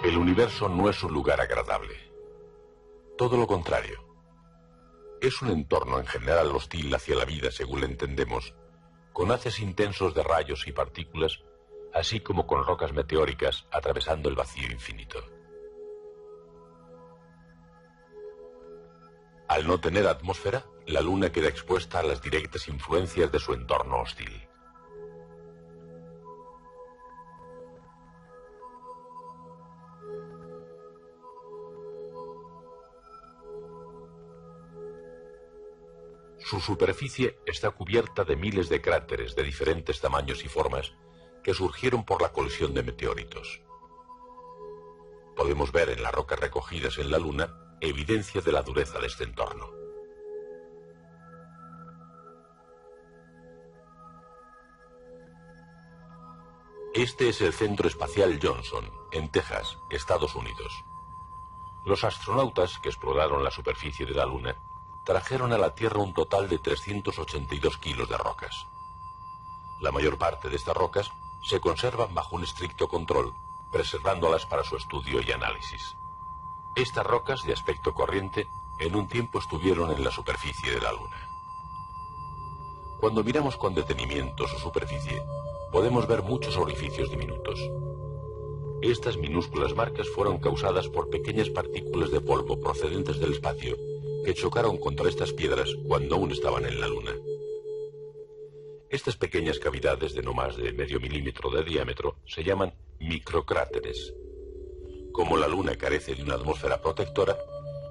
El universo no es un lugar agradable. Todo lo contrario. Es un entorno en general hostil hacia la vida, según lo entendemos, con haces intensos de rayos y partículas, así como con rocas meteóricas atravesando el vacío infinito. Al no tener atmósfera, la Luna queda expuesta a las directas influencias de su entorno hostil. Su superficie está cubierta de miles de cráteres de diferentes tamaños y formas que surgieron por la colisión de meteoritos. Podemos ver en las rocas recogidas en la Luna evidencia de la dureza de este entorno. Este es el Centro Espacial Johnson, en Texas, Estados Unidos. Los astronautas que exploraron la superficie de la Luna trajeron a la Tierra un total de 382 kilos de rocas. La mayor parte de estas rocas se conservan bajo un estricto control, preservándolas para su estudio y análisis. Estas rocas, de aspecto corriente, en un tiempo estuvieron en la superficie de la Luna. Cuando miramos con detenimiento su superficie, podemos ver muchos orificios diminutos. Estas minúsculas marcas fueron causadas por pequeñas partículas de polvo procedentes del espacio que chocaron contra estas piedras cuando aún estaban en la Luna. Estas pequeñas cavidades de no más de medio milímetro de diámetro se llaman microcráteres. Como la Luna carece de una atmósfera protectora,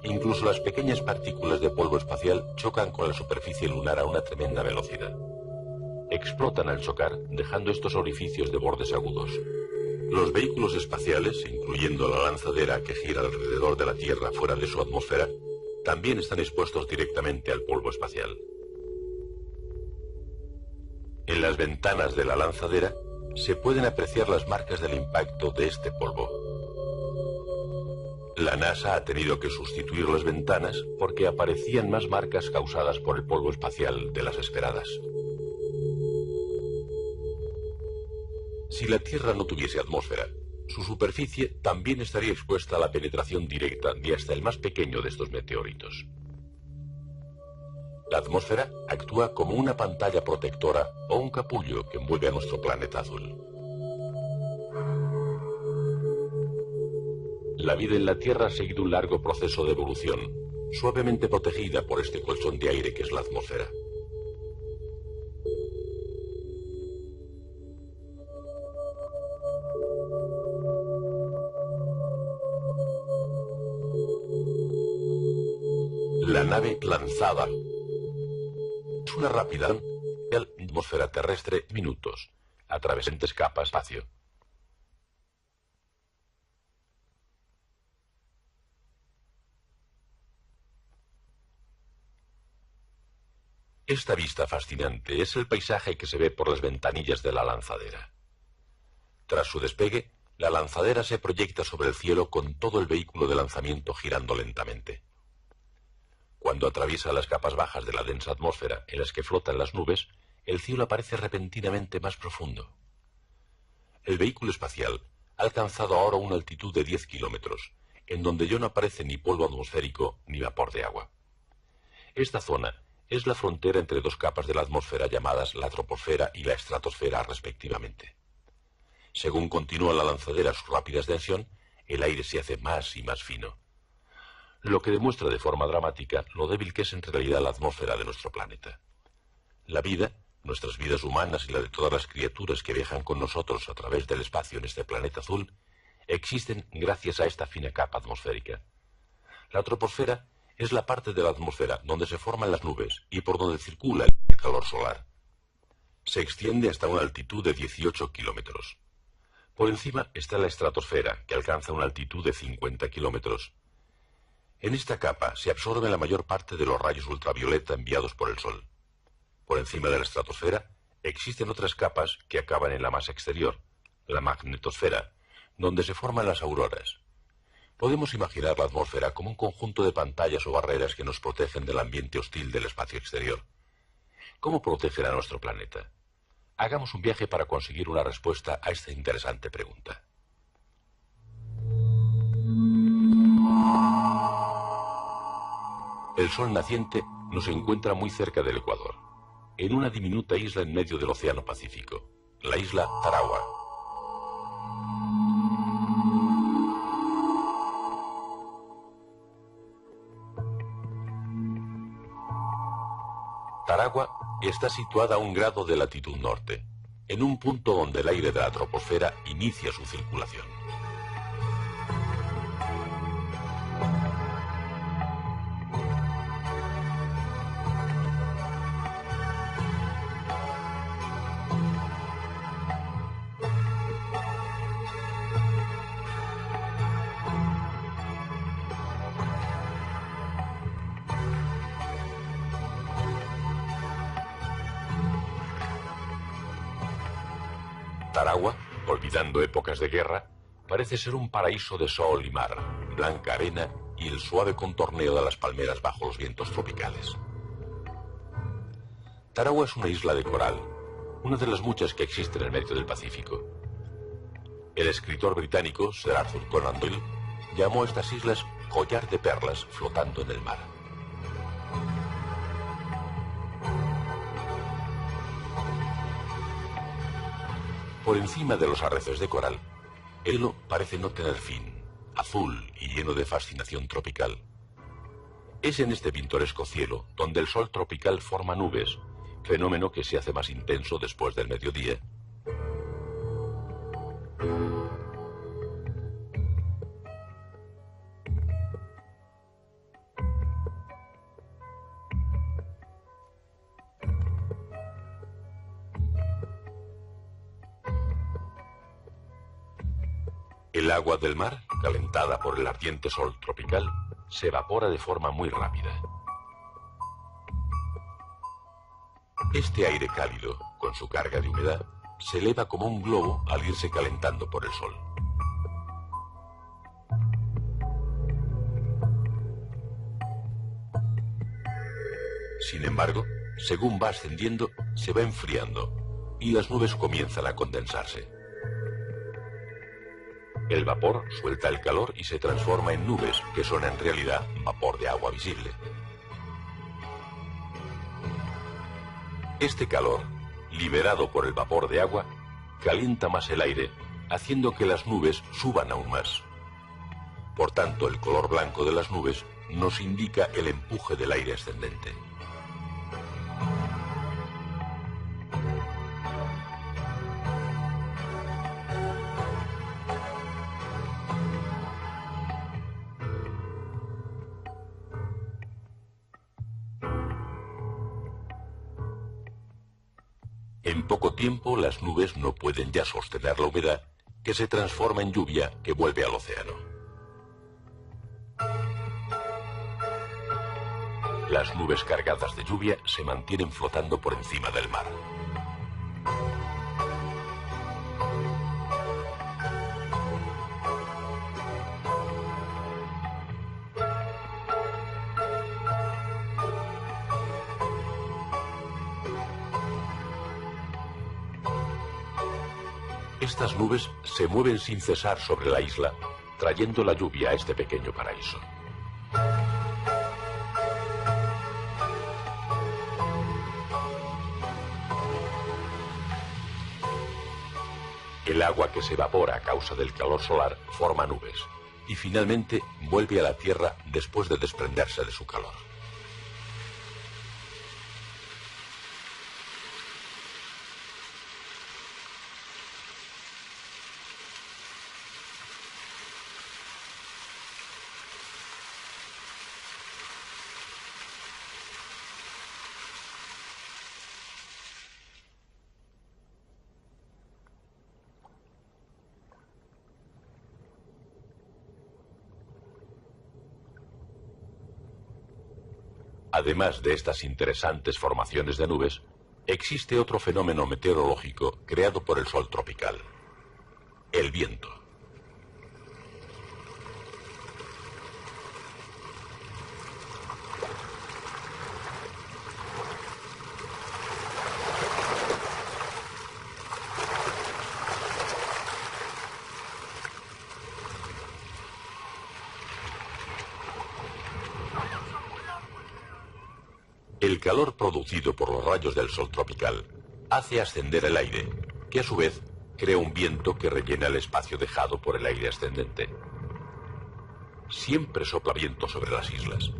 incluso las pequeñas partículas de polvo espacial chocan con la superficie lunar a una tremenda velocidad. Explotan al chocar, dejando estos orificios de bordes agudos. Los vehículos espaciales, incluyendo la lanzadera que gira alrededor de la Tierra fuera de su atmósfera, también están expuestos directamente al polvo espacial. En las ventanas de la lanzadera se pueden apreciar las marcas del impacto de este polvo. La NASA ha tenido que sustituir las ventanas porque aparecían más marcas causadas por el polvo espacial de las esperadas. Si la Tierra no tuviese atmósfera, su superficie también estaría expuesta a la penetración directa de hasta el más pequeño de estos meteoritos. La atmósfera actúa como una pantalla protectora o un capullo que envuelve a nuestro planeta azul. La vida en la Tierra ha seguido un largo proceso de evolución, suavemente protegida por este colchón de aire que es la atmósfera. La nave lanzada es una rápida atmósfera terrestre minutos, atravesando capas espacio. Esta vista fascinante es el paisaje que se ve por las ventanillas de la lanzadera. Tras su despegue, la lanzadera se proyecta sobre el cielo con todo el vehículo de lanzamiento girando lentamente. Cuando atraviesa las capas bajas de la densa atmósfera en las que flotan las nubes, el cielo aparece repentinamente más profundo. El vehículo espacial ha alcanzado ahora una altitud de 10 kilómetros, en donde ya no aparece ni polvo atmosférico ni vapor de agua. Esta zona es la frontera entre dos capas de la atmósfera llamadas la troposfera y la estratosfera respectivamente. Según continúa la lanzadera su rápida ascensión, el aire se hace más y más fino, lo que demuestra de forma dramática lo débil que es en realidad la atmósfera de nuestro planeta. La vida, nuestras vidas humanas y la de todas las criaturas que viajan con nosotros a través del espacio en este planeta azul, existen gracias a esta fina capa atmosférica. La troposfera es la parte de la atmósfera donde se forman las nubes y por donde circula el calor solar. Se extiende hasta una altitud de 18 kilómetros. Por encima está la estratosfera, que alcanza una altitud de 50 kilómetros. En esta capa se absorbe la mayor parte de los rayos ultravioleta enviados por el Sol. Por encima de la estratosfera existen otras capas que acaban en la masa exterior, la magnetosfera, donde se forman las auroras. Podemos imaginar la atmósfera como un conjunto de pantallas o barreras que nos protegen del ambiente hostil del espacio exterior. ¿Cómo protegen a nuestro planeta? Hagamos un viaje para conseguir una respuesta a esta interesante pregunta. El sol naciente nos encuentra muy cerca del Ecuador, en una diminuta isla en medio del Océano Pacífico, la isla Tarawa. Tarawa está situada a 1 grado de latitud norte, en un punto donde el aire de la troposfera inicia su circulación. Tarawa, olvidando épocas de guerra, parece ser un paraíso de sol y mar, blanca arena y el suave contorneo de las palmeras bajo los vientos tropicales. Tarawa es una isla de coral, una de las muchas que existen en el medio del Pacífico. El escritor británico Sir Arthur Conan Doyle llamó a estas islas collar de perlas flotando en el mar. Por encima de los arrecos de coral, el cielo parece no tener fin, azul y lleno de fascinación tropical. Es en este pintoresco cielo donde el sol tropical forma nubes, fenómeno que se hace más intenso después del mediodía. El agua del mar, calentada por el ardiente sol tropical, se evapora de forma muy rápida. Este aire cálido, con su carga de humedad, se eleva como un globo al irse calentando por el sol. Sin embargo, según va ascendiendo, se va enfriando y las nubes comienzan a condensarse. El vapor suelta el calor y se transforma en nubes, que son en realidad vapor de agua visible. Este calor, liberado por el vapor de agua, calienta más el aire, haciendo que las nubes suban aún más. Por tanto, el color blanco de las nubes nos indica el empuje del aire ascendente. En poco tiempo las nubes no pueden ya sostener la humedad, que se transforma en lluvia que vuelve al océano. Las nubes cargadas de lluvia se mantienen flotando por encima del mar. Estas nubes se mueven sin cesar sobre la isla, trayendo la lluvia a este pequeño paraíso. El agua que se evapora a causa del calor solar forma nubes y finalmente vuelve a la tierra después de desprenderse de su calor. Además de estas interesantes formaciones de nubes, existe otro fenómeno meteorológico creado por el sol tropical: el viento. El calor producido por los rayos del sol tropical hace ascender el aire, que a su vez crea un viento que rellena el espacio dejado por el aire ascendente. Siempre sopla viento sobre las islas,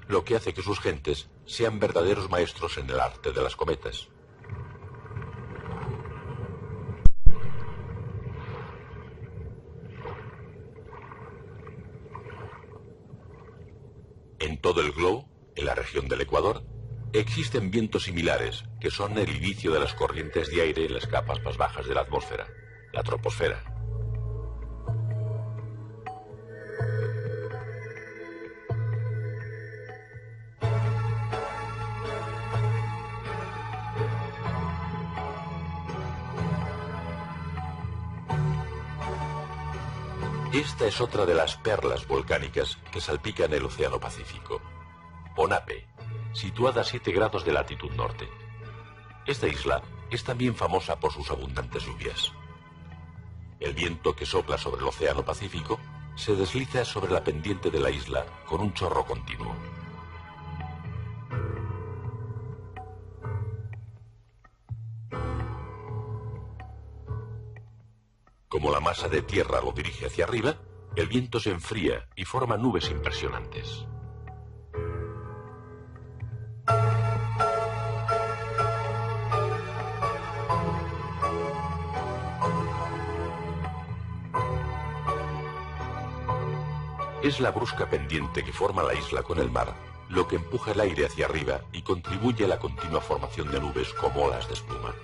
lo que hace que sus gentes sean verdaderos maestros en el arte de las cometas. En todo el globo, en la región del Ecuador, existen vientos similares que son el inicio de las corrientes de aire en las capas más bajas de la atmósfera, la troposfera. Esta es otra de las perlas volcánicas que salpican el Océano Pacífico. Ponape, situada a 7 grados de latitud norte. Esta isla es también famosa por sus abundantes lluvias. El viento que sopla sobre el Océano Pacífico se desliza sobre la pendiente de la isla con un chorro continuo. Como la masa de tierra lo dirige hacia arriba, el viento se enfría y forma nubes impresionantes. Es la brusca pendiente que forma la isla con el mar lo que empuja el aire hacia arriba y contribuye a la continua formación de nubes como olas de espuma.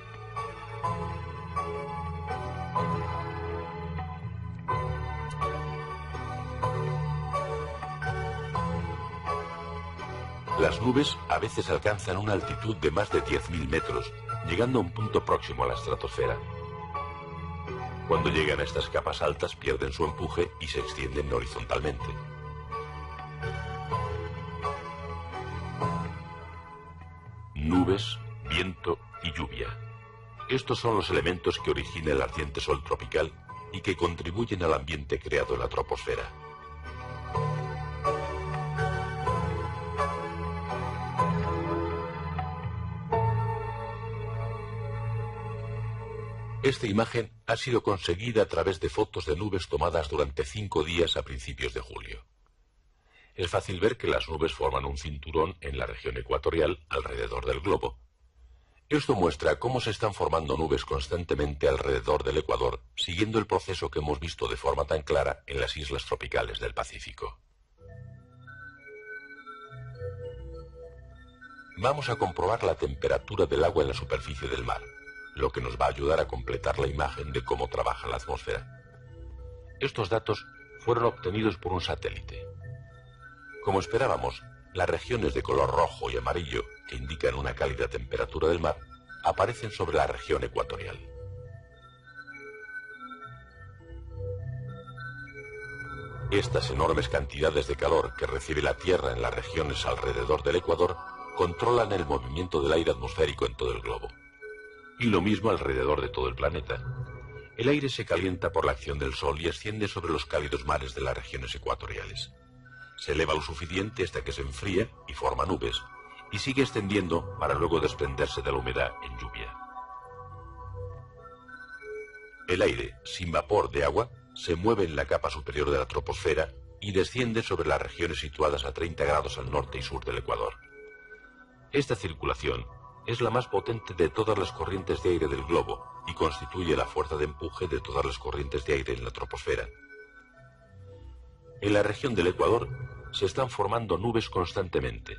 Las nubes a veces alcanzan una altitud de más de 10.000 metros, llegando a un punto próximo a la estratosfera. Cuando llegan a estas capas altas pierden su empuje y se extienden horizontalmente. Nubes, viento y lluvia. Estos son los elementos que origina el ardiente sol tropical y que contribuyen al ambiente creado en la troposfera. Esta imagen ha sido conseguida a través de fotos de nubes tomadas durante 5 días a principios de julio. Es fácil ver que las nubes forman un cinturón en la región ecuatorial alrededor del globo. Esto muestra cómo se están formando nubes constantemente alrededor del Ecuador, siguiendo el proceso que hemos visto de forma tan clara en las islas tropicales del Pacífico. Vamos a comprobar la temperatura del agua en la superficie del mar, lo que nos va a ayudar a completar la imagen de cómo trabaja la atmósfera. Estos datos fueron obtenidos por un satélite. Como esperábamos, las regiones de color rojo y amarillo, que indican una cálida temperatura del mar, aparecen sobre la región ecuatorial. Estas enormes cantidades de calor que recibe la Tierra en las regiones alrededor del Ecuador controlan el movimiento del aire atmosférico en todo el globo. Y lo mismo alrededor de todo el planeta. El aire se calienta por la acción del sol y asciende sobre los cálidos mares de las regiones ecuatoriales. Se eleva lo suficiente hasta que se enfría y forma nubes, y sigue extendiendo para luego desprenderse de la humedad en lluvia. El aire, sin vapor de agua, se mueve en la capa superior de la troposfera y desciende sobre las regiones situadas a 30 grados al norte y sur del Ecuador. Esta circulación es la más potente de todas las corrientes de aire del globo y constituye la fuerza de empuje de todas las corrientes de aire en la troposfera. En la región del Ecuador se están formando nubes constantemente,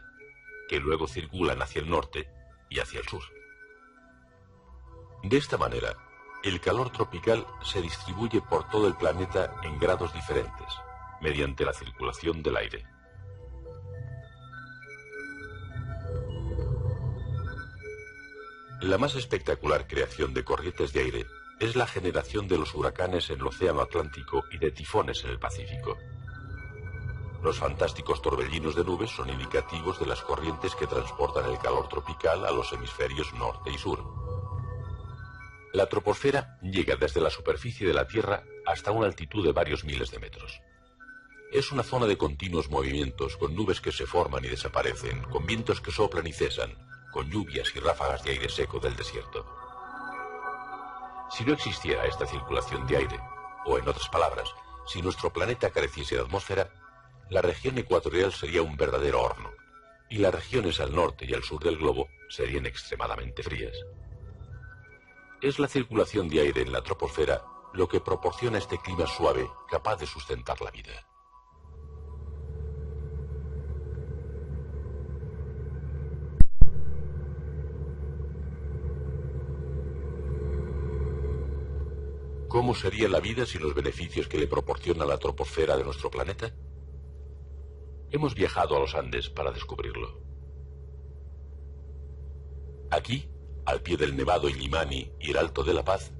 que luego circulan hacia el norte y hacia el sur. De esta manera, el calor tropical se distribuye por todo el planeta en grados diferentes, mediante la circulación del aire. La más espectacular creación de corrientes de aire es la generación de los huracanes en el Océano Atlántico y de tifones en el Pacífico. Los fantásticos torbellinos de nubes son indicativos de las corrientes que transportan el calor tropical a los hemisferios norte y sur. La troposfera llega desde la superficie de la Tierra hasta una altitud de varios miles de metros. Es una zona de continuos movimientos, con nubes que se forman y desaparecen, con vientos que soplan y cesan, con lluvias y ráfagas de aire seco del desierto. Si no existiera esta circulación de aire, o en otras palabras, si nuestro planeta careciese de atmósfera, la región ecuatorial sería un verdadero horno, y las regiones al norte y al sur del globo serían extremadamente frías. Es la circulación de aire en la troposfera lo que proporciona este clima suave capaz de sustentar la vida. ¿Cómo sería la vida sin los beneficios que le proporciona la troposfera de nuestro planeta? Hemos viajado a los Andes para descubrirlo. Aquí, al pie del Nevado Illimani y el Alto de La Paz,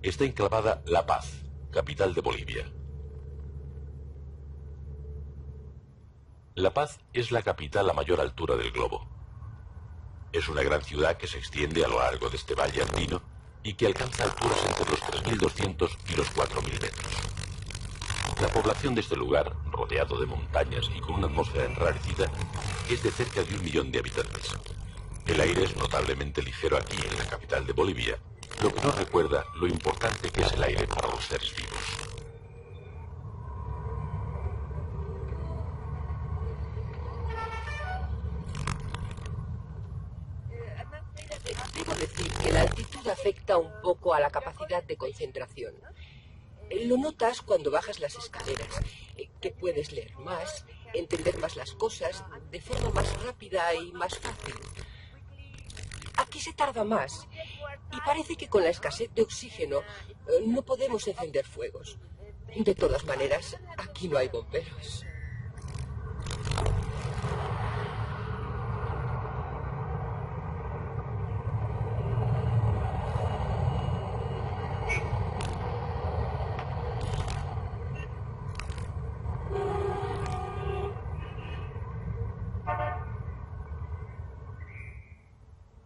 está enclavada La Paz, capital de Bolivia. La Paz es la capital a mayor altura del globo. Es una gran ciudad que se extiende a lo largo de este valle andino y que alcanza alturas entre los 3.200 y los 4.000 metros. La población de este lugar, rodeado de montañas y con una atmósfera enrarecida, es de cerca de 1 millón de habitantes. El aire es notablemente ligero aquí, en la capital de Bolivia, lo que nos recuerda lo importante que es el aire para los seres vivos. Debo decir que la altitud afecta un poco a la capacidad de concentración. Lo notas cuando bajas las escaleras, que puedes leer más, entender más las cosas de forma más rápida y más fácil. Aquí se tarda más y parece que con la escasez de oxígeno no podemos encender fuegos. De todas maneras, aquí no hay bomberos.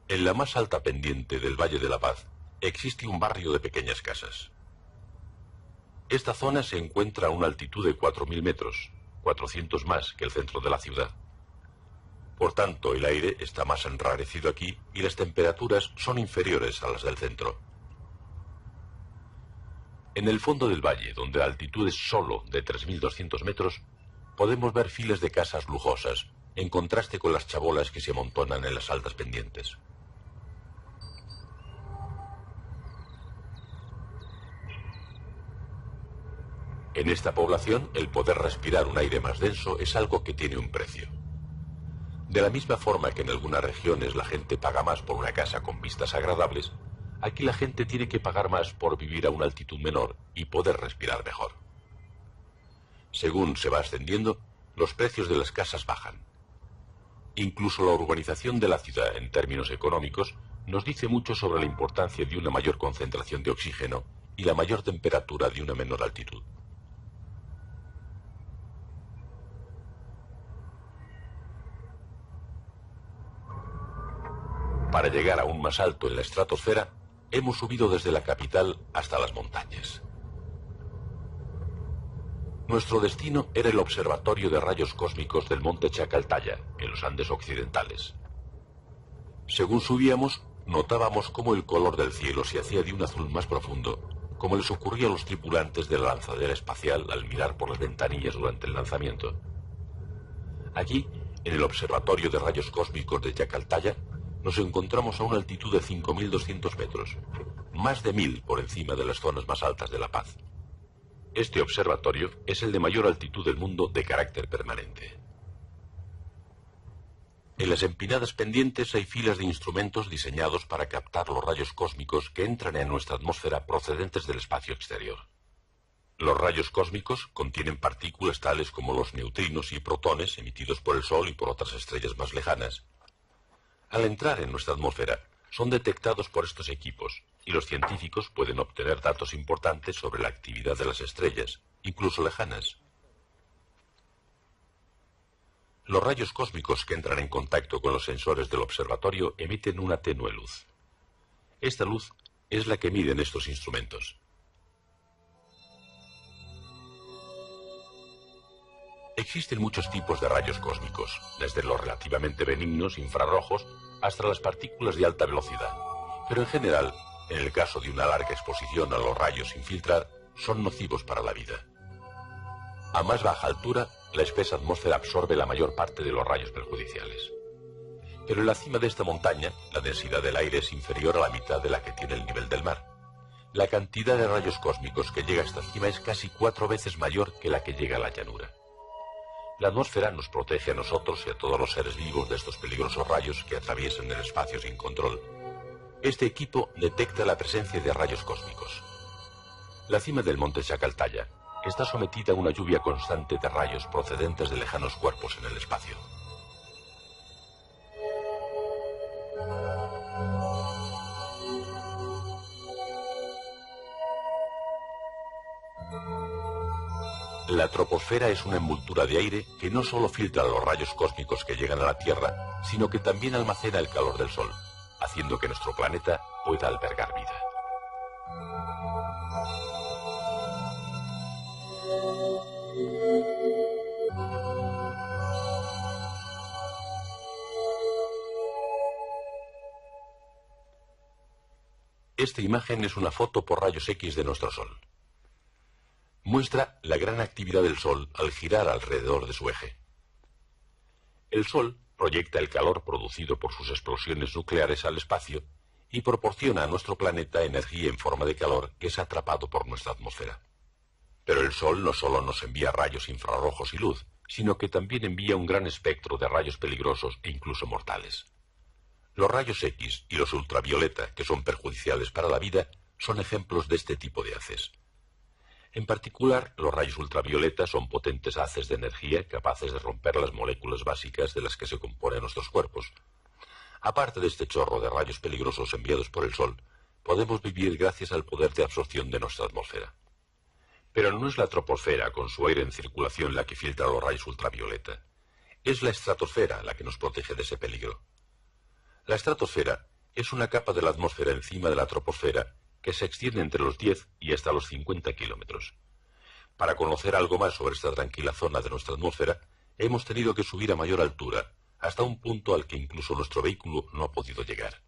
En la más alta pendiente del Valle de la Paz existe un barrio de pequeñas casas. Esta zona se encuentra a una altitud de 4.000 metros, 400 más que el centro de la ciudad. Por tanto, el aire está más enrarecido aquí y las temperaturas son inferiores a las del centro. En el fondo del valle, donde la altitud es solo de 3.200 metros, podemos ver filas de casas lujosas, en contraste con las chabolas que se amontonan en las altas pendientes. En esta población, el poder respirar un aire más denso es algo que tiene un precio. De la misma forma que en algunas regiones la gente paga más por una casa con vistas agradables, aquí la gente tiene que pagar más por vivir a una altitud menor y poder respirar mejor. Según se va ascendiendo, los precios de las casas bajan. Incluso la urbanización de la ciudad, en términos económicos, nos dice mucho sobre la importancia de una mayor concentración de oxígeno y la mayor temperatura de una menor altitud. Para llegar aún más alto en la estratosfera, hemos subido desde la capital hasta las montañas. Nuestro destino era el Observatorio de Rayos Cósmicos del Monte Chacaltaya, en los Andes occidentales. Según subíamos, notábamos cómo el color del cielo se hacía de un azul más profundo, como les ocurría a los tripulantes de la lanzadera espacial al mirar por las ventanillas durante el lanzamiento. Allí, en el Observatorio de Rayos Cósmicos de Chacaltaya, nos encontramos a una altitud de 5.200 metros, más de 1.000 por encima de las zonas más altas de La Paz. Este observatorio es el de mayor altitud del mundo de carácter permanente. En las empinadas pendientes hay filas de instrumentos diseñados para captar los rayos cósmicos que entran en nuestra atmósfera procedentes del espacio exterior. Los rayos cósmicos contienen partículas tales como los neutrinos y protones emitidos por el Sol y por otras estrellas más lejanas. Al entrar en nuestra atmósfera, son detectados por estos equipos y los científicos pueden obtener datos importantes sobre la actividad de las estrellas, incluso lejanas. Los rayos cósmicos que entran en contacto con los sensores del observatorio emiten una tenue luz. Esta luz es la que miden estos instrumentos. Existen muchos tipos de rayos cósmicos, desde los relativamente benignos infrarrojos hasta las partículas de alta velocidad. Pero en general, en el caso de una larga exposición a los rayos sin filtrar, son nocivos para la vida. A más baja altura, la espesa atmósfera absorbe la mayor parte de los rayos perjudiciales. Pero en la cima de esta montaña, la densidad del aire es inferior a la mitad de la que tiene el nivel del mar. La cantidad de rayos cósmicos que llega a esta cima es casi 4 veces mayor que la que llega a la llanura. La atmósfera nos protege a nosotros y a todos los seres vivos de estos peligrosos rayos que atraviesan el espacio sin control. Este equipo detecta la presencia de rayos cósmicos. La cima del monte Chacaltaya está sometida a una lluvia constante de rayos procedentes de lejanos cuerpos en el espacio. La troposfera es una envoltura de aire que no solo filtra los rayos cósmicos que llegan a la Tierra, sino que también almacena el calor del Sol, haciendo que nuestro planeta pueda albergar vida. Esta imagen es una foto por rayos X de nuestro Sol. Muestra la gran actividad del Sol al girar alrededor de su eje. El Sol proyecta el calor producido por sus explosiones nucleares al espacio y proporciona a nuestro planeta energía en forma de calor que es atrapado por nuestra atmósfera. Pero el Sol no solo nos envía rayos infrarrojos y luz, sino que también envía un gran espectro de rayos peligrosos e incluso mortales. Los rayos X y los ultravioleta, que son perjudiciales para la vida, son ejemplos de este tipo de haces. En particular, los rayos ultravioleta son potentes haces de energía capaces de romper las moléculas básicas de las que se componen nuestros cuerpos. Aparte de este chorro de rayos peligrosos enviados por el Sol, podemos vivir gracias al poder de absorción de nuestra atmósfera. Pero no es la troposfera con su aire en circulación la que filtra los rayos ultravioleta. Es la estratosfera la que nos protege de ese peligro. La estratosfera es una capa de la atmósfera encima de la troposfera que se extiende entre los 10 y hasta los 50 kilómetros. Para conocer algo más sobre esta tranquila zona de nuestra atmósfera, hemos tenido que subir a mayor altura, hasta un punto al que incluso nuestro vehículo no ha podido llegar.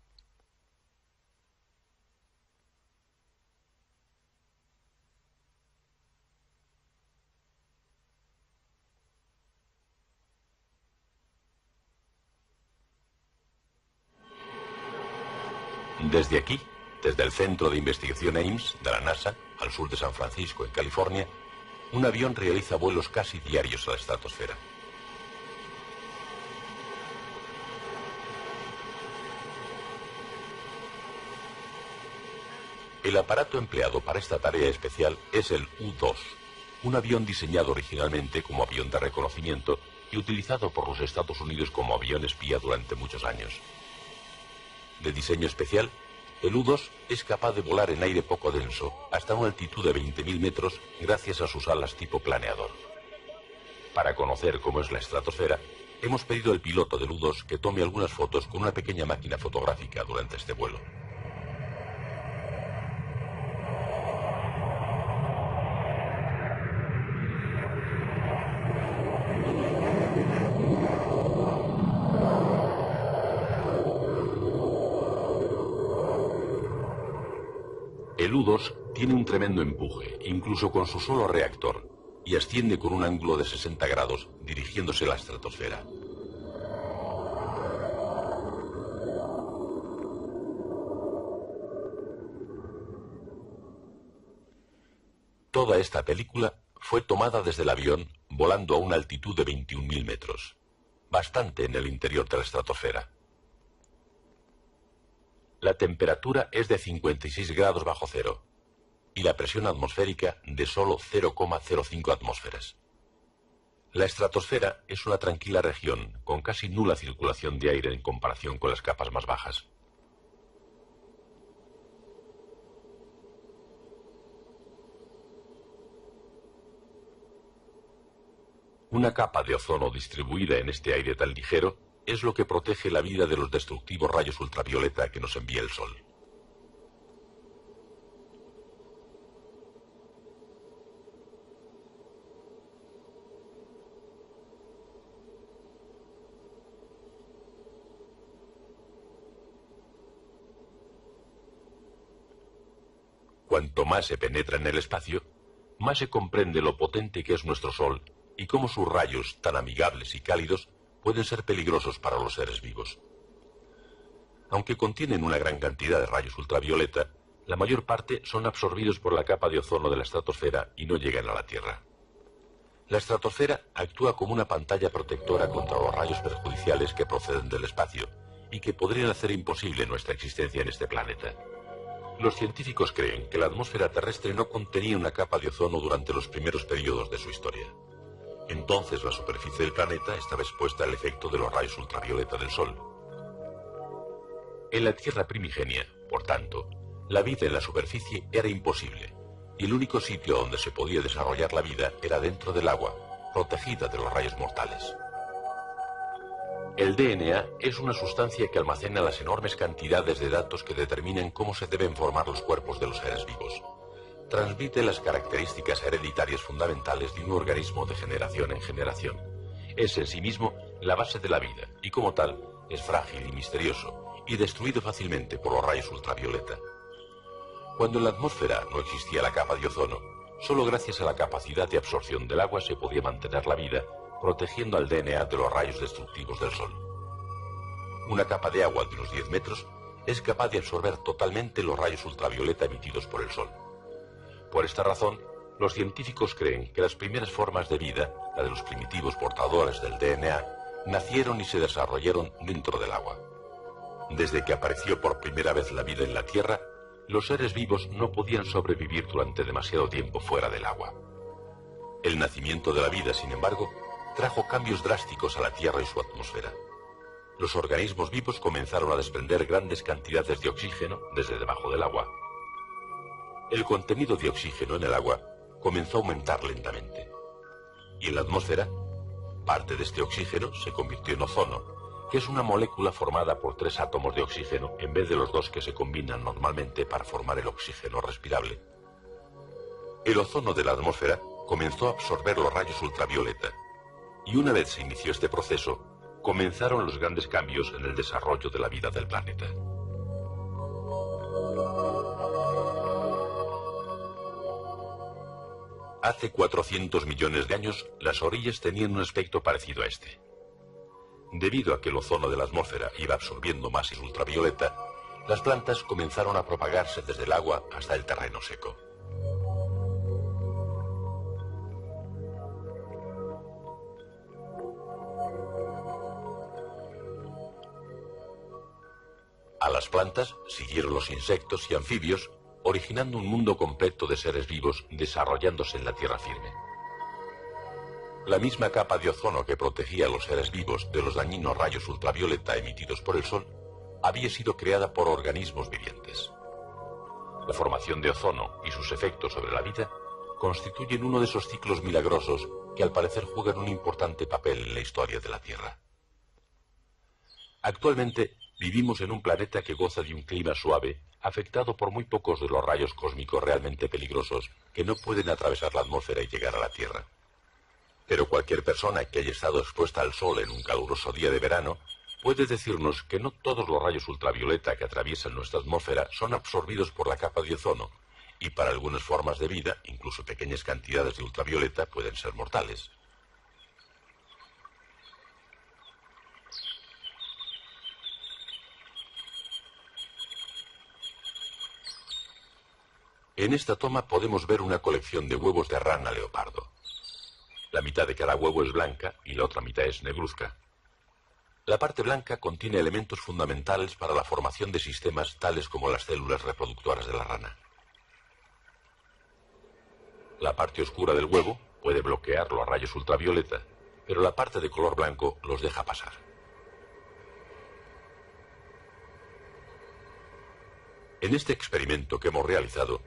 Desde aquí, desde el Centro de Investigación Ames de la NASA, al sur de San Francisco, en California, un avión realiza vuelos casi diarios a la estratosfera. El aparato empleado para esta tarea especial es el U-2, un avión diseñado originalmente como avión de reconocimiento y utilizado por los Estados Unidos como avión espía durante muchos años. De diseño especial, el U-2 es capaz de volar en aire poco denso hasta una altitud de 20.000 metros gracias a sus alas tipo planeador. Para conocer cómo es la estratosfera, hemos pedido al piloto del U-2 que tome algunas fotos con una pequeña máquina fotográfica durante este vuelo. El U-2 tiene un tremendo empuje, incluso con su solo reactor, y asciende con un ángulo de 60 grados, dirigiéndose a la estratosfera. Toda esta película fue tomada desde el avión volando a una altitud de 21.000 metros, bastante en el interior de la estratosfera. La temperatura es de 56 grados bajo cero y la presión atmosférica de solo 0,05 atmósferas. La estratosfera es una tranquila región con casi nula circulación de aire en comparación con las capas más bajas. Una capa de ozono distribuida en este aire tan ligero es lo que protege la vida de los destructivos rayos ultravioleta que nos envía el Sol. Cuanto más se penetra en el espacio, más se comprende lo potente que es nuestro Sol y cómo sus rayos, tan amigables y cálidos, pueden ser peligrosos para los seres vivos. Aunque contienen una gran cantidad de rayos ultravioleta, la mayor parte son absorbidos por la capa de ozono de la estratosfera y no llegan a la Tierra. La estratosfera actúa como una pantalla protectora contra los rayos perjudiciales que proceden del espacio y que podrían hacer imposible nuestra existencia en este planeta. Los científicos creen que la atmósfera terrestre no contenía una capa de ozono durante los primeros periodos de su historia. Entonces la superficie del planeta estaba expuesta al efecto de los rayos ultravioleta del Sol. En la Tierra primigenia, por tanto, la vida en la superficie era imposible, y el único sitio donde se podía desarrollar la vida era dentro del agua, protegida de los rayos mortales. El DNA es una sustancia que almacena las enormes cantidades de datos que determinan cómo se deben formar los cuerpos de los seres vivos. Transmite las características hereditarias fundamentales de un organismo de generación en generación. Es en sí mismo la base de la vida y como tal es frágil y misterioso y destruido fácilmente por los rayos ultravioleta. Cuando en la atmósfera no existía la capa de ozono, solo gracias a la capacidad de absorción del agua se podía mantener la vida, protegiendo al DNA de los rayos destructivos del Sol. Una capa de agua de unos 10 metros es capaz de absorber totalmente los rayos ultravioleta emitidos por el Sol. Por esta razón, los científicos creen que las primeras formas de vida, la de los primitivos portadores del DNA, nacieron y se desarrollaron dentro del agua. Desde que apareció por primera vez la vida en la Tierra, los seres vivos no podían sobrevivir durante demasiado tiempo fuera del agua. El nacimiento de la vida, sin embargo, trajo cambios drásticos a la Tierra y su atmósfera. Los organismos vivos comenzaron a desprender grandes cantidades de oxígeno desde debajo del agua. El contenido de oxígeno en el agua comenzó a aumentar lentamente. Y en la atmósfera, parte de este oxígeno se convirtió en ozono, que es una molécula formada por 3 átomos de oxígeno en vez de los 2 que se combinan normalmente para formar el oxígeno respirable. El ozono de la atmósfera comenzó a absorber los rayos ultravioleta, y una vez se inició este proceso, comenzaron los grandes cambios en el desarrollo de la vida del planeta. Hace 400 millones de años, las orillas tenían un aspecto parecido a este. Debido a que el ozono de la atmósfera iba absorbiendo más ultravioleta, las plantas comenzaron a propagarse desde el agua hasta el terreno seco. A las plantas siguieron los insectos y anfibios, originando un mundo completo de seres vivos desarrollándose en la tierra firme. La misma capa de ozono que protegía a los seres vivos de los dañinos rayos ultravioleta emitidos por el Sol había sido creada por organismos vivientes. La formación de ozono y sus efectos sobre la vida constituyen uno de esos ciclos milagrosos que al parecer juegan un importante papel en la historia de la Tierra. Actualmente vivimos en un planeta que goza de un clima suave, afectado por muy pocos de los rayos cósmicos realmente peligrosos que no pueden atravesar la atmósfera y llegar a la Tierra. Pero cualquier persona que haya estado expuesta al sol en un caluroso día de verano puede decirnos que no todos los rayos ultravioleta que atraviesan nuestra atmósfera son absorbidos por la capa de ozono, y para algunas formas de vida, incluso pequeñas cantidades de ultravioleta pueden ser mortales. En esta toma podemos ver una colección de huevos de rana leopardo. La mitad de cada huevo es blanca y la otra mitad es negruzca. La parte blanca contiene elementos fundamentales para la formación de sistemas tales como las células reproductoras de la rana. La parte oscura del huevo puede bloquear los rayos ultravioleta, pero la parte de color blanco los deja pasar. En este experimento que hemos realizado,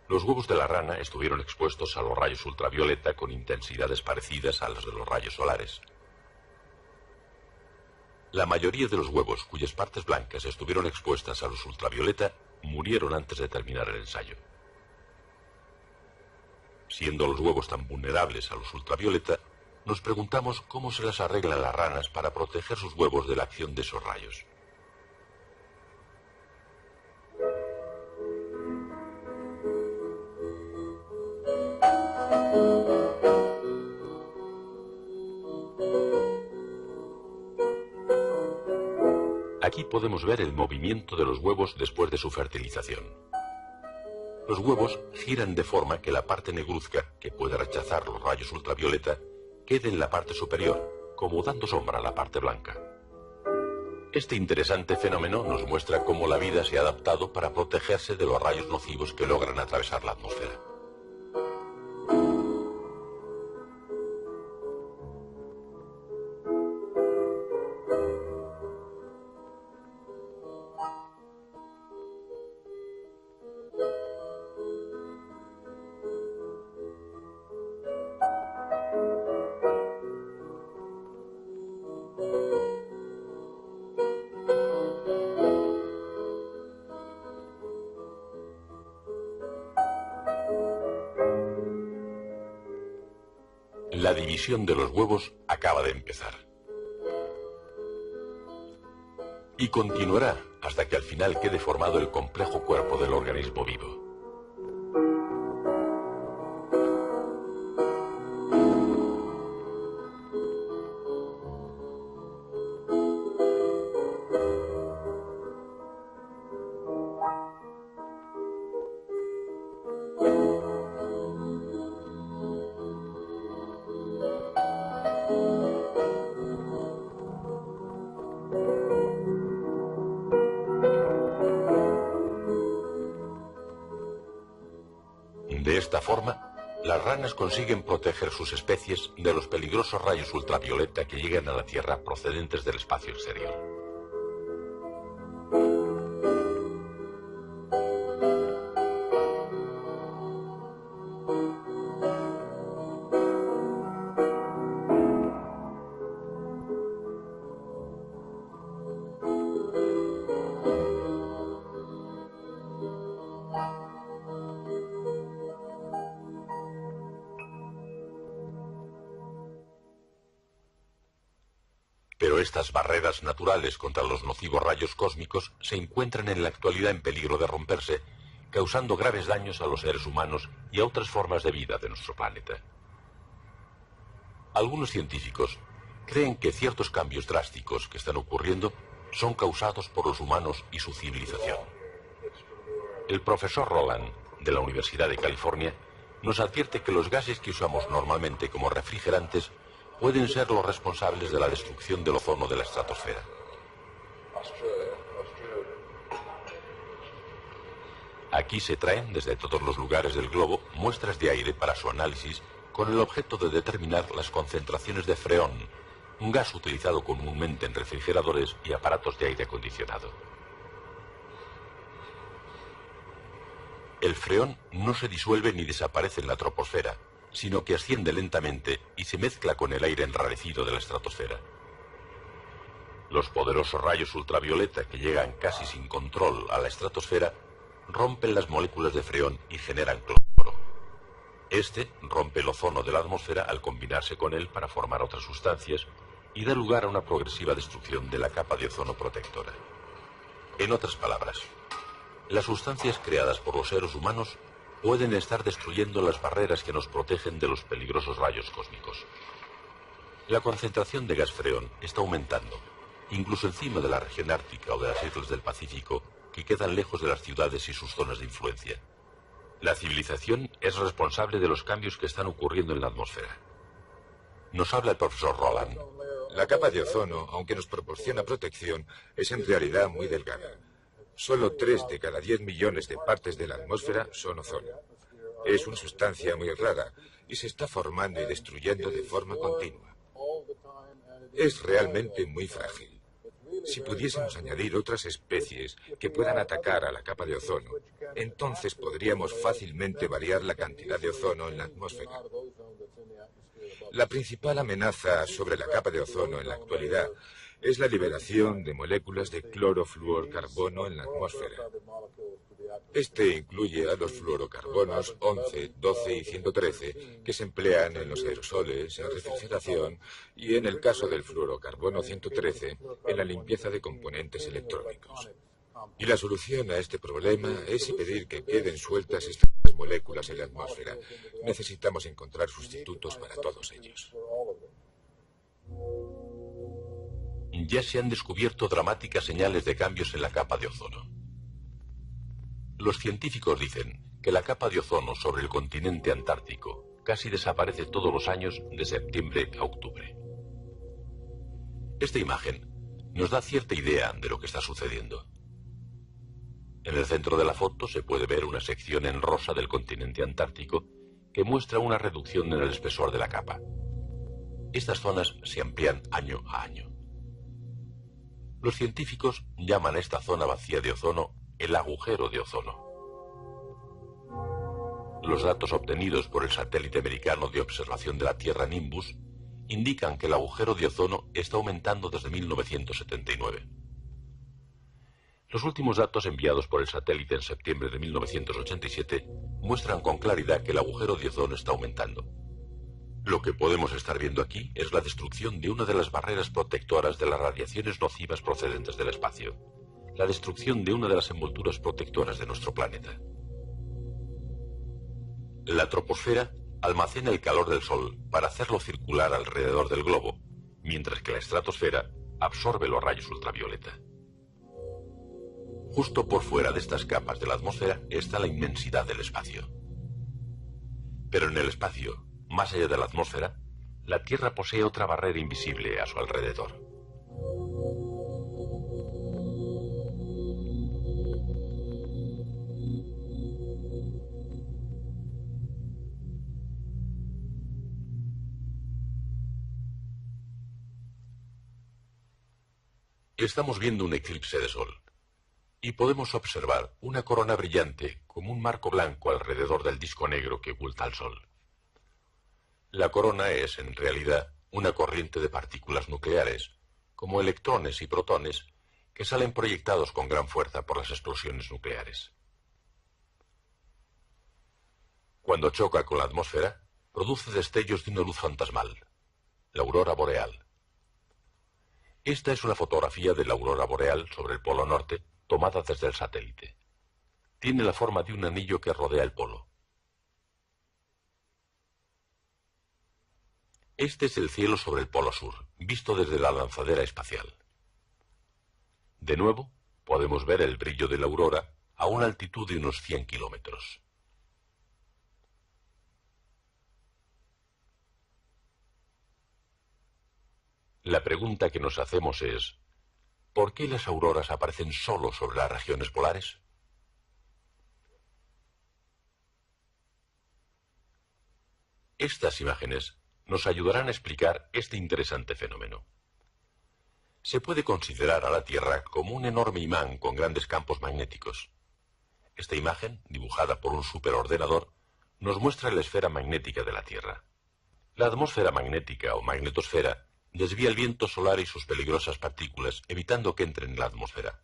los huevos de la rana estuvieron expuestos a los rayos ultravioleta con intensidades parecidas a las de los rayos solares. La mayoría de los huevos cuyas partes blancas estuvieron expuestas a los ultravioleta murieron antes de terminar el ensayo. Siendo los huevos tan vulnerables a los ultravioleta, nos preguntamos cómo se las arreglan las ranas para proteger sus huevos de la acción de esos rayos. Aquí podemos ver el movimiento de los huevos después de su fertilización. Los huevos giran de forma que la parte negruzca, que puede rechazar los rayos ultravioleta, quede en la parte superior, como dando sombra a la parte blanca. Este interesante fenómeno nos muestra cómo la vida se ha adaptado para protegerse de los rayos nocivos que logran atravesar la atmósfera. La división de los huevos acaba de empezar. Y continuará hasta que al final quede formado el complejo cuerpo del organismo vivo. De esta forma, las ranas consiguen proteger sus especies de los peligrosos rayos ultravioleta que llegan a la Tierra procedentes del espacio exterior. Pero estas barreras naturales contra los nocivos rayos cósmicos se encuentran en la actualidad en peligro de romperse, causando graves daños a los seres humanos y a otras formas de vida de nuestro planeta. Algunos científicos creen que ciertos cambios drásticos que están ocurriendo son causados por los humanos y su civilización. El profesor Roland, de la Universidad de California, nos advierte que los gases que usamos normalmente como refrigerantes pueden ser los responsables de la destrucción del ozono de la estratosfera. Aquí se traen desde todos los lugares del globo muestras de aire para su análisis con el objeto de determinar las concentraciones de freón, un gas utilizado comúnmente en refrigeradores y aparatos de aire acondicionado. El freón no se disuelve ni desaparece en la troposfera, sino que asciende lentamente y se mezcla con el aire enrarecido de la estratosfera. Los poderosos rayos ultravioleta que llegan casi sin control a la estratosfera rompen las moléculas de freón y generan cloro. Este rompe el ozono de la atmósfera al combinarse con él para formar otras sustancias y da lugar a una progresiva destrucción de la capa de ozono protectora. En otras palabras, las sustancias creadas por los seres humanos pueden estar destruyendo las barreras que nos protegen de los peligrosos rayos cósmicos. La concentración de gas freón está aumentando, incluso encima de la región ártica o de las islas del Pacífico, que quedan lejos de las ciudades y sus zonas de influencia. La civilización es responsable de los cambios que están ocurriendo en la atmósfera. Nos habla el profesor Roland. La capa de ozono, aunque nos proporciona protección, es en realidad muy delgada. Solo 3 de cada 10 millones de partes de la atmósfera son ozono. Es una sustancia muy rara y se está formando y destruyendo de forma continua. Es realmente muy frágil. Si pudiésemos añadir otras especies que puedan atacar a la capa de ozono, entonces podríamos fácilmente variar la cantidad de ozono en la atmósfera. La principal amenaza sobre la capa de ozono en la actualidad es la liberación de moléculas de clorofluorcarbono en la atmósfera. Este incluye a los fluorocarbonos 11, 12 y 113 que se emplean en los aerosoles, en refrigeración y, en el caso del fluorocarbono 113, en la limpieza de componentes electrónicos. Y la solución a este problema es impedir que queden sueltas estas moléculas en la atmósfera. Necesitamos encontrar sustitutos para todos ellos. ya se han descubierto dramáticas señales de cambios en la capa de ozono. Los científicos dicen que la capa de ozono sobre el continente antártico casi desaparece todos los años de septiembre a octubre. Esta imagen nos da cierta idea de lo que está sucediendo. En el centro de la foto se puede ver una sección en rosa del continente antártico que muestra una reducción en el espesor de la capa. Estas zonas se amplían año a año. Los científicos llaman a esta zona vacía de ozono el agujero de ozono. Los datos obtenidos por el satélite americano de observación de la Tierra Nimbus indican que el agujero de ozono está aumentando desde 1979. Los últimos datos enviados por el satélite en septiembre de 1987 muestran con claridad que el agujero de ozono está aumentando. Lo que podemos estar viendo aquí es la destrucción de una de las barreras protectoras de las radiaciones nocivas procedentes del espacio, la destrucción de una de las envolturas protectoras de nuestro planeta. La troposfera almacena el calor del Sol para hacerlo circular alrededor del globo, mientras que la estratosfera absorbe los rayos ultravioleta. Justo por fuera de estas capas de la atmósfera está la inmensidad del espacio. Pero en el espacio, más allá de la atmósfera, la Tierra posee otra barrera invisible a su alrededor. Estamos viendo un eclipse de sol y podemos observar una corona brillante como un marco blanco alrededor del disco negro que oculta al sol. La corona es, en realidad, una corriente de partículas nucleares, como electrones y protones, que salen proyectados con gran fuerza por las explosiones nucleares. Cuando choca con la atmósfera, produce destellos de una luz fantasmal, la aurora boreal. Esta es una fotografía de la aurora boreal sobre el polo norte, tomada desde el satélite. Tiene la forma de un anillo que rodea el polo. Este es el cielo sobre el polo sur, visto desde la lanzadera espacial. De nuevo, podemos ver el brillo de la aurora a una altitud de unos 100 kilómetros. La pregunta que nos hacemos es, ¿por qué las auroras aparecen solo sobre las regiones polares? Estas imágenes nos ayudarán a explicar este interesante fenómeno. Se puede considerar a la Tierra como un enorme imán con grandes campos magnéticos. Esta imagen, dibujada por un superordenador, nos muestra la esfera magnética de la Tierra. La atmósfera magnética o magnetosfera desvía el viento solar y sus peligrosas partículas, evitando que entren en la atmósfera.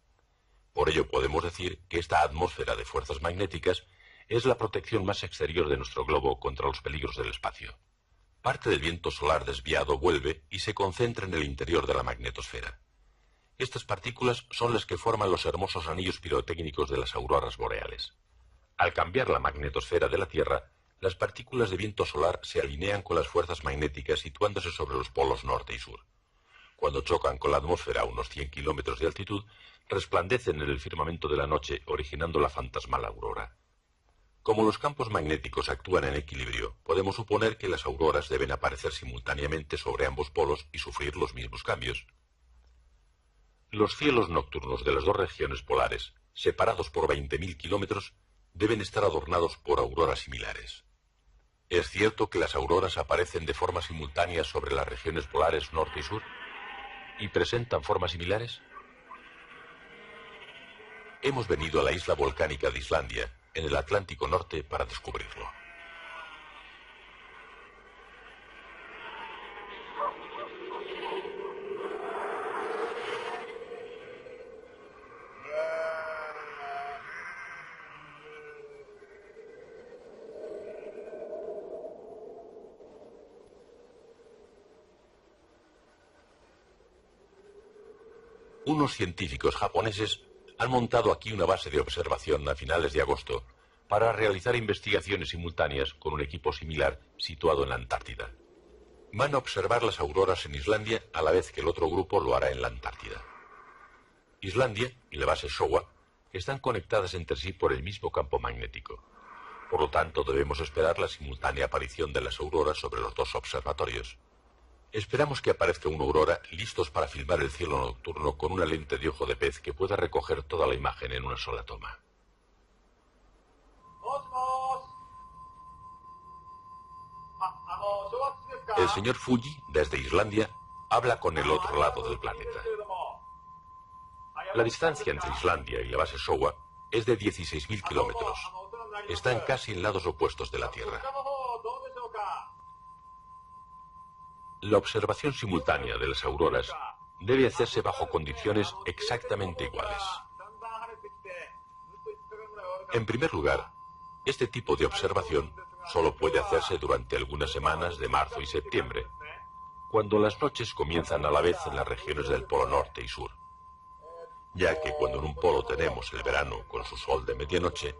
Por ello podemos decir que esta atmósfera de fuerzas magnéticas es la protección más exterior de nuestro globo contra los peligros del espacio. Parte del viento solar desviado vuelve y se concentra en el interior de la magnetosfera. Estas partículas son las que forman los hermosos anillos pirotécnicos de las auroras boreales. Al cambiar la magnetosfera de la Tierra, las partículas de viento solar se alinean con las fuerzas magnéticas situándose sobre los polos norte y sur. Cuando chocan con la atmósfera a unos 100 kilómetros de altitud, resplandecen en el firmamento de la noche, originando la fantasmal aurora. Como los campos magnéticos actúan en equilibrio, podemos suponer que las auroras deben aparecer simultáneamente sobre ambos polos y sufrir los mismos cambios. Los cielos nocturnos de las dos regiones polares, separados por 20.000 kilómetros, deben estar adornados por auroras similares. ¿Es cierto que las auroras aparecen de forma simultánea sobre las regiones polares norte y sur? ¿Y presentan formas similares? Hemos venido a la isla volcánica de Islandia, en el Atlántico Norte, para descubrirlo. Unos científicos japoneses han montado aquí una base de observación a finales de agosto para realizar investigaciones simultáneas con un equipo similar situado en la Antártida. Van a observar las auroras en Islandia a la vez que el otro grupo lo hará en la Antártida. Islandia y la base Showa están conectadas entre sí por el mismo campo magnético. Por lo tanto, debemos esperar la simultánea aparición de las auroras sobre los dos observatorios. Esperamos que aparezca una aurora listos para filmar el cielo nocturno con una lente de ojo de pez que pueda recoger toda la imagen en una sola toma. El señor Fuji, desde Islandia, habla con el otro lado del planeta. La distancia entre Islandia y la base Showa es de 16.000 kilómetros. Están casi en lados opuestos de la Tierra. La observación simultánea de las auroras debe hacerse bajo condiciones exactamente iguales. En primer lugar, este tipo de observación solo puede hacerse durante algunas semanas de marzo y septiembre, cuando las noches comienzan a la vez en las regiones del Polo Norte y Sur, ya que cuando en un polo tenemos el verano con su sol de medianoche,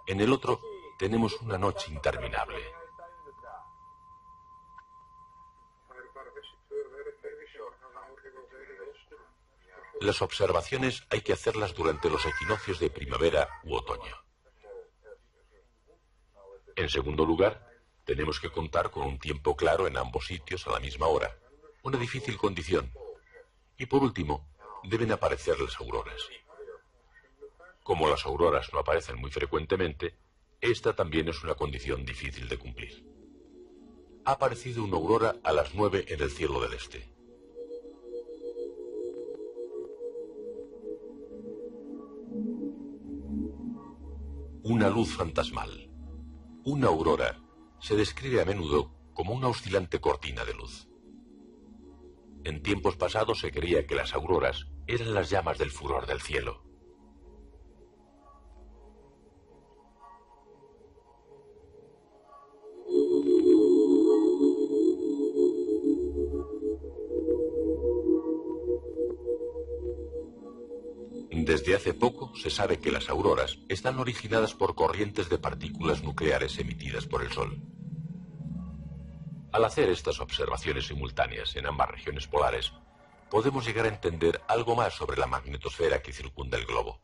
en el otro tenemos una noche interminable. Las observaciones hay que hacerlas durante los equinoccios de primavera u otoño. En segundo lugar, tenemos que contar con un tiempo claro en ambos sitios a la misma hora, una difícil condición. Y por último, deben aparecer las auroras. Como las auroras no aparecen muy frecuentemente, esta también es una condición difícil de cumplir. Ha aparecido una aurora a las 9 en el cielo del este. Una luz fantasmal. Una aurora se describe a menudo como una oscilante cortina de luz. En tiempos pasados se creía que las auroras eran las llamas del furor del cielo. Desde hace poco se sabe que las auroras están originadas por corrientes de partículas nucleares emitidas por el Sol. Al hacer estas observaciones simultáneas en ambas regiones polares, podemos llegar a entender algo más sobre la magnetosfera que circunda el globo.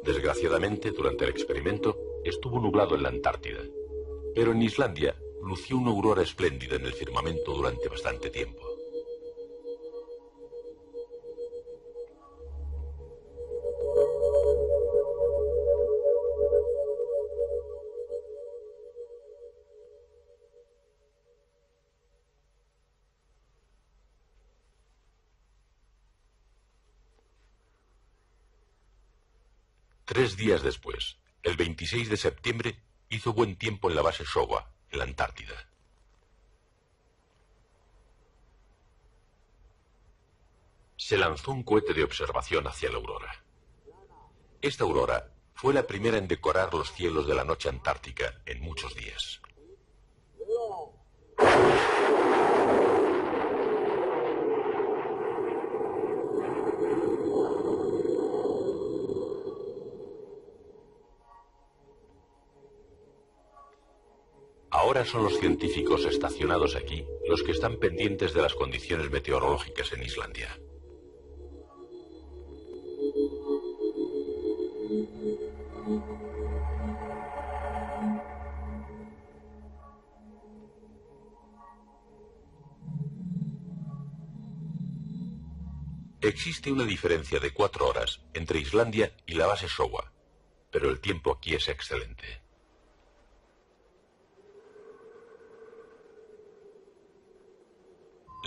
Desgraciadamente, durante el experimento, estuvo nublado en la Antártida, pero en Islandia lució una aurora espléndida en el firmamento durante bastante tiempo. Tres días después, el 26 de septiembre, hizo buen tiempo en la base Showa, en la Antártida. Se lanzó un cohete de observación hacia la aurora. Esta aurora fue la primera en decorar los cielos de la noche antártica en muchos días. Ahora son los científicos estacionados aquí los que están pendientes de las condiciones meteorológicas en Islandia. Existe una diferencia de 4 horas entre Islandia y la base Showa, pero el tiempo aquí es excelente.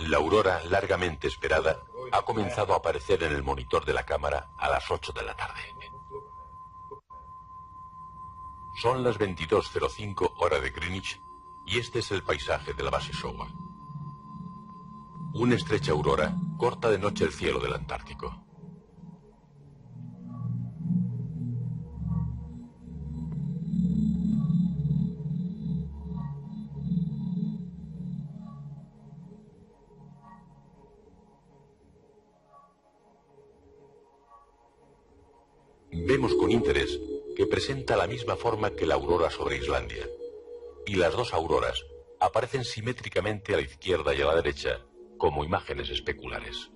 La aurora largamente esperada ha comenzado a aparecer en el monitor de la cámara a las 8 de la tarde. Son las 22:05 hora de Greenwich y este es el paisaje de la base Showa. Una estrecha aurora corta de noche el cielo del Antártico. Vemos con interés que presenta la misma forma que la aurora sobre Islandia, y las dos auroras aparecen simétricamente a la izquierda y a la derecha como imágenes especulares.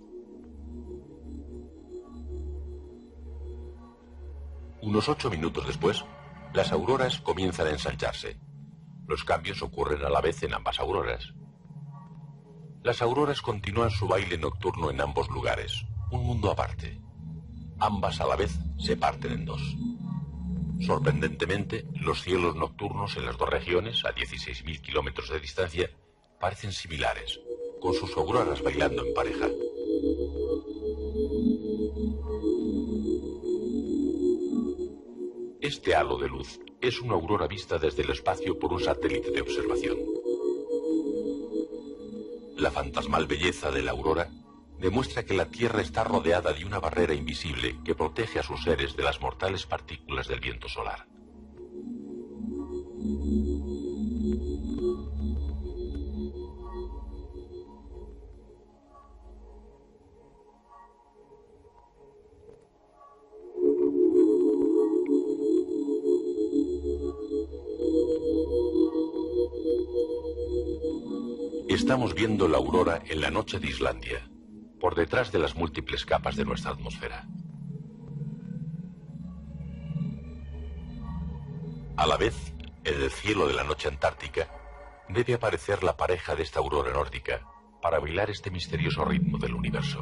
Unos 8 minutos después, las auroras comienzan a ensancharse. Los cambios ocurren a la vez en ambas auroras. Las auroras continúan su baile nocturno en ambos lugares, un mundo aparte. Ambas a la vez se parten en dos. Sorprendentemente, los cielos nocturnos en las dos regiones, a 16.000 kilómetros de distancia, parecen similares, con sus auroras bailando en pareja. Este halo de luz es una aurora vista desde el espacio por un satélite de observación. La fantasmal belleza de la aurora demuestra que la Tierra está rodeada de una barrera invisible que protege a sus seres de las mortales partículas del viento solar. Estamos viendo la aurora en la noche de Islandia, por detrás de las múltiples capas de nuestra atmósfera. A la vez, en el cielo de la noche antártica, debe aparecer la pareja de esta aurora nórdica para bailar este misterioso ritmo del universo.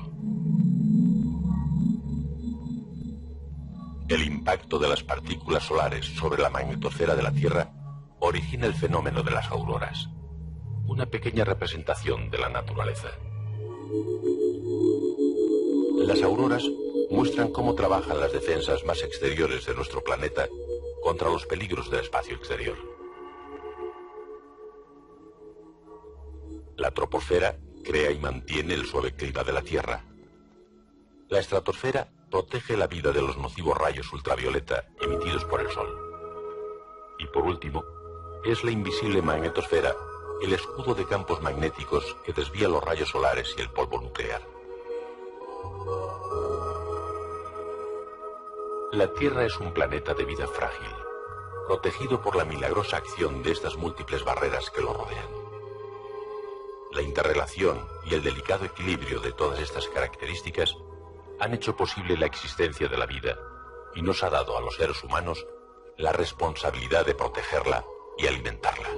El impacto de las partículas solares sobre la magnetosfera de la Tierra origina el fenómeno de las auroras, una pequeña representación de la naturaleza. Las auroras muestran cómo trabajan las defensas más exteriores de nuestro planeta contra los peligros del espacio exterior. La troposfera crea y mantiene el suave clima de la Tierra. La estratosfera protege la vida de los nocivos rayos ultravioleta emitidos por el Sol. Y por último, es la invisible magnetosfera el escudo de campos magnéticos que desvía los rayos solares y el polvo nuclear. La Tierra es un planeta de vida frágil, protegido por la milagrosa acción de estas múltiples barreras que lo rodean. La interrelación y el delicado equilibrio de todas estas características han hecho posible la existencia de la vida y nos ha dado a los seres humanos la responsabilidad de protegerla y alimentarla.